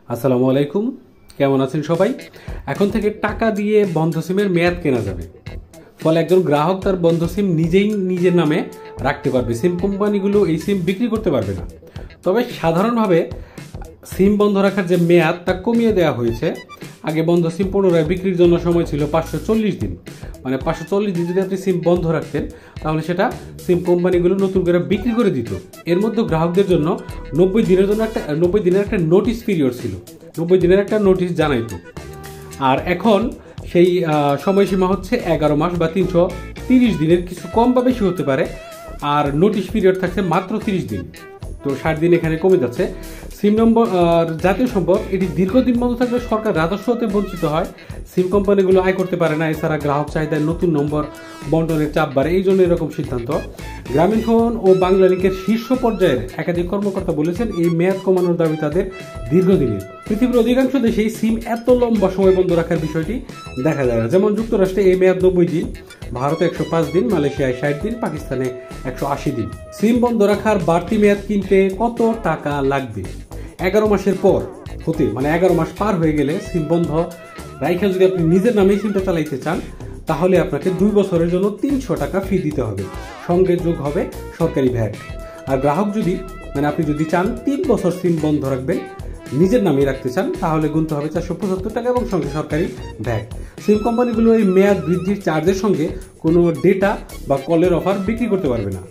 আসসালামু আলাইকুম, কেমন আছেন সবাই? এখন থেকে টাকা দিয়ে বন্ধ সিমের মেয়াদ কেনা যাবে। ফলে একজন গ্রাহক তার বন্ধ সিম নিজেই নিজের নামে রাখতে পারবে। সিম কোম্পানিগুলো এই সিম বিক্রি করতে পারবে না। তবে সাধারণভাবে সিম বন্ধ রাখার যে মেয়াদ তা কমিয়ে দেওয়া হয়েছে। আগে বন্ধ সিম পুনরায় বিক্রির জন্য সময় ছিল 540 দিন। মানে 540 দিন যদি আপনি সিম বন্ধ রাখতেন, তাহলে সেটা সিম কোম্পানিগুলো নতুন করে বিক্রি করে দিত। এর মধ্যে গ্রাহকদের জন্য 90 দিনের একটা নোটিশ পিরিয়ড ছিল। 90 দিনের একটা নোটিশ জানাইতো। আর এখন সেই সময়সীমা হচ্ছে 11 মাস বা 330 দিনের, কিছু কম বা বেশি হতে পারে। আর নোটিশ পিরিয়ড থাকছে মাত্র 30 দিন। তো 60 দিন এখানে কমে যাচ্ছে। সিম নম্বর জাতীয় সম্পদ, এটি দীর্ঘদিন বন্ধ থাকলে সরকার রাজস্ব হতে বঞ্চিত হয়। সিম কোম্পানিগুলো আয় করতে পারে না। এছাড়া গ্রাহক চাহিদায় নতুন নম্বর বন্টনের চাপ বাড়ে, এই জন্য এরকম সিদ্ধান্ত। গ্রামীণফোন ও বাংলালিংকের শীর্ষ পর্যায়ের একাধিক কর্মকর্তা বলেছেন, এই মেয়াদ কমানোর দাবি তাদের দীর্ঘদিনের। পৃথিবীর অধিকাংশ দেশেই সিম এত লম্বা সময় বন্ধ রাখার বিষয়টি দেখা যায় না। যেমন যুক্তরাষ্ট্রে এই মেয়াদ 90 দিন, ভারতে 105 দিন, মালয়েশিয়ায় 60 দিন, পাকিস্তানে 180 দিন। সিম বন্ধ রাখার বাড়তি মেয়াদ কিনতে কত টাকা লাগবে? 11 মাসের পর হতে, মানে 11 মাস পার হয়ে গেলে সিম বন্ধ রাইখা যদি আপনি নিজের নামে সিমটা চালাইতে চান, তাহলে আপনাকে 2 বছরের জন্য 300 টাকা ফি দিতে হবে। সঙ্গে যোগ হবে সরকারি ভ্যাট। আর গ্রাহক যদি, মানে আপনি যদি চান 3 বছর সিম বন্ধ রাখবেন, নিজের নামে রাখতে চান, তাহলে গুনতে হবে 475 টাকা এবং সঙ্গে সরকারি ভ্যাট। সিম কোম্পানিগুলো এই মেয়াদ বৃদ্ধির চার্জের সঙ্গে কোনো ডেটা বা কলের অফার বিক্রি করতে পারবে না।